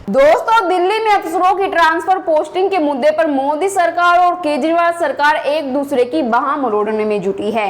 दोस्तों, दिल्ली में अफसरों की ट्रांसफर पोस्टिंग के मुद्दे पर मोदी सरकार और केजरीवाल सरकार एक दूसरे की बाह मरोड़ने में जुटी है।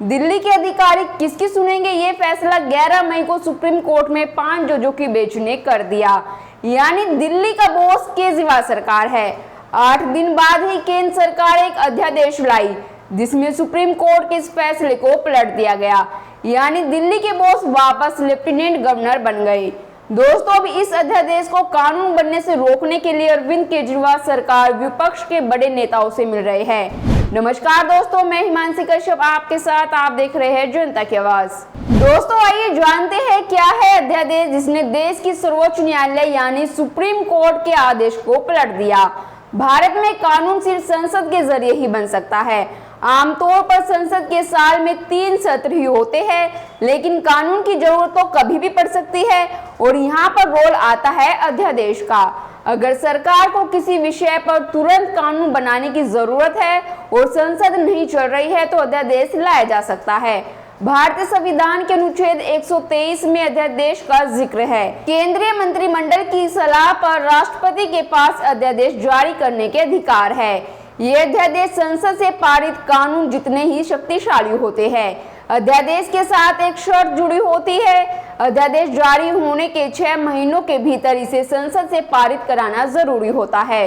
दिल्ली के अधिकारी किसकी सुनेंगे, ये फैसला 11 मई को सुप्रीम कोर्ट में 5 जजों की बेंच ने कर दिया। यानी दिल्ली का बॉस केजरीवाल सरकार है। 8 दिन बाद ही केंद्र सरकार एक अध्यादेश लाई जिसमें सुप्रीम कोर्ट के इस फैसले को पलट दिया गया। यानी दिल्ली के बॉस वापस लेफ्टिनेंट गवर्नर बन गए। दोस्तों, अब इस अध्यादेश को कानून बनने से रोकने के लिए अरविंद केजरीवाल सरकार विपक्ष के बड़े नेताओं से मिल रहे हैं। नमस्कार दोस्तों, मैं हिमांशी कश्यप आपके साथ, आप देख रहे हैं जनता की आवाज। दोस्तों, आइए जानते हैं क्या है अध्यादेश जिसने देश की सर्वोच्च न्यायालय यानी सुप्रीम कोर्ट के आदेश को पलट दिया। भारत में कानून सिर्फ संसद के जरिए ही बन सकता है। आमतौर पर संसद के साल में 3 सत्र ही होते हैं, लेकिन कानून की जरूरत तो कभी भी पड़ सकती है और यहाँ पर रोल आता है अध्यादेश का। अगर सरकार को किसी विषय पर तुरंत कानून बनाने की जरूरत है और संसद नहीं चल रही है तो अध्यादेश लाया जा सकता है। भारतीय संविधान के अनुच्छेद 123 में अध्यादेश का जिक्र है। केंद्रीय मंत्रिमंडल की सलाह पर राष्ट्रपति के पास अध्यादेश जारी करने के अधिकार है। ये अध्यादेश संसद से पारित कानून जितने ही शक्तिशाली होते हैं। अध्यादेश के साथ एक शर्त जुड़ी होती है, अध्यादेश जारी होने के 6 महीनों के भीतर इसे संसद से पारित कराना जरूरी होता है।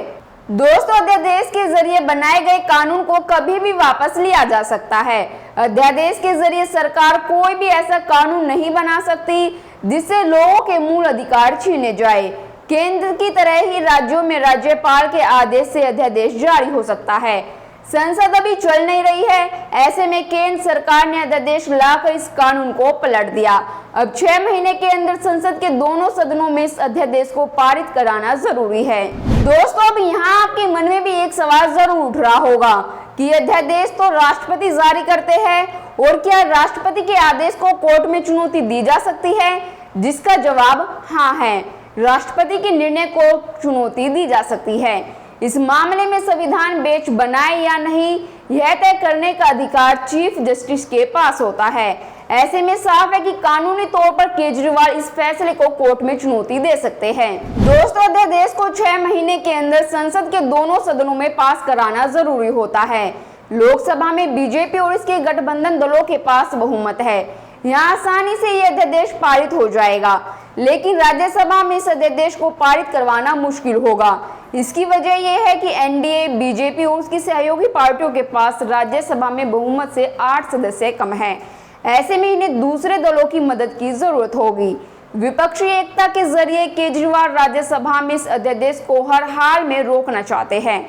दोस्तों, अध्यादेश के जरिए बनाए गए कानून को कभी भी वापस लिया जा सकता है। अध्यादेश के जरिए सरकार कोई भी ऐसा कानून नहीं बना सकती जिससे लोगों के मूल अधिकार छीने जाए। केंद्र की तरह ही राज्यों में राज्यपाल के आदेश से अध्यादेश जारी हो सकता है। संसद अभी चल नहीं रही है, ऐसे में केंद्र सरकार ने अध्यादेश लाकर इस कानून को पलट दिया। अब 6 महीने के अंदर संसद के दोनों सदनों में इस अध्यादेश को पारित कराना जरूरी है। दोस्तों, अब यहाँ आपके मन में भी एक सवाल जरूर उठ रहा होगा कि अध्यादेश तो राष्ट्रपति जारी करते हैं और क्या राष्ट्रपति के आदेश को कोर्ट में चुनौती दी जा सकती है? जिसका जवाब हाँ है, राष्ट्रपति के निर्णय को चुनौती दी जा सकती है। इस मामले में संविधान बेंच बनाए या नहीं, यह तय करने का अधिकार चीफ जस्टिस के पास होता है। ऐसे में साफ है कि कानूनी तौर पर केजरीवाल इस फैसले को कोर्ट में चुनौती दे सकते हैं। दोस्तों, अध्यादेश को 6 महीने के अंदर संसद के दोनों सदनों में पास कराना जरूरी होता है। लोकसभा में बीजेपी और इसके गठबंधन दलों के पास बहुमत है, यहाँ आसानी से यह अध्यादेश पारित हो जाएगा, लेकिन राज्यसभा में इस अध्यादेश को पारित करवाना मुश्किल होगा। इसकी वजह यह है कि एनडीए, बीजेपी और उसकी सहयोगी पार्टियों के पास राज्यसभा में बहुमत से 8 सदस्य कम हैं। ऐसे में इन्हें दूसरे दलों की मदद की जरूरत होगी। विपक्षी एकता के जरिए केजरीवाल राज्यसभा में इस अध्यादेश को हर हाल में रोकना चाहते हैं।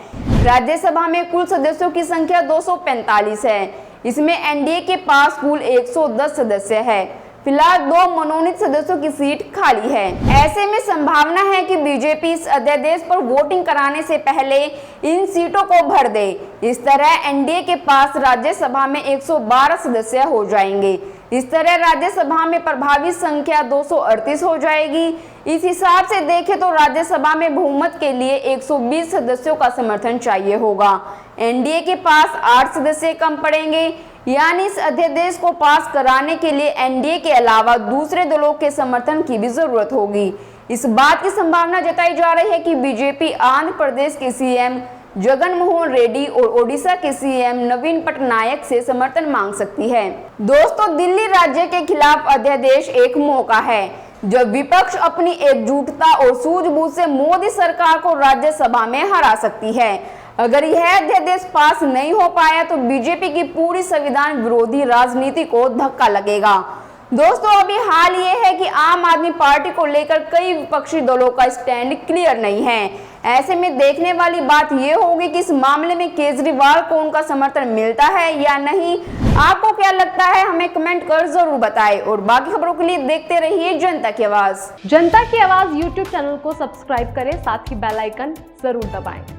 राज्यसभा में कुल सदस्यों की संख्या 245 है। इसमें एनडीए के पास कुल 110 सदस्य है। फिलहाल 2 मनोनीत सदस्यों की सीट खाली है। ऐसे में संभावना है कि बीजेपी इस अध्यादेश पर वोटिंग कराने से पहले इन सीटों को भर दे। इस तरह एनडीए के पास राज्यसभा में 112 सदस्य हो जाएंगे। इस तरह राज्यसभा में प्रभावी संख्या 238 हो जाएगी। इस हिसाब से देखें तो राज्यसभा में बहुमत के लिए 120 सदस्यों का समर्थन चाहिए होगा। एनडीए के पास 8 सदस्य कम पड़ेंगे। यानी इस अध्यादेश को पास कराने के लिए एनडीए के अलावा दूसरे दलों के समर्थन की भी जरूरत होगी। इस बात की संभावना जताई जा रही है कि बीजेपी आंध्र प्रदेश के सीएम जगन मोहन रेड्डी और ओडिशा के सीएम नवीन पटनायक से समर्थन मांग सकती है। दोस्तों, दिल्ली राज्य के खिलाफ अध्यादेश एक मौका है जब विपक्ष अपनी एकजुटता और सूझबूझ से मोदी सरकार को राज्यसभा में हरा सकती है। अगर यह अध्यादेश पास नहीं हो पाया तो बीजेपी की पूरी संविधान विरोधी राजनीति को धक्का लगेगा। दोस्तों, अभी हाल ये है कि आम आदमी पार्टी को लेकर कई विपक्षी दलों का स्टैंड क्लियर नहीं है। ऐसे में देखने वाली बात ये होगी कि इस मामले में केजरीवाल को उनका समर्थन मिलता है या नहीं। आपको क्या लगता है, हमें कमेंट कर जरूर बताएं और बाकी खबरों के लिए देखते रहिए जनता की आवाज। जनता की आवाज यूट्यूब चैनल को सब्सक्राइब करें, साथ ही बेल आइकन जरूर दबाएं।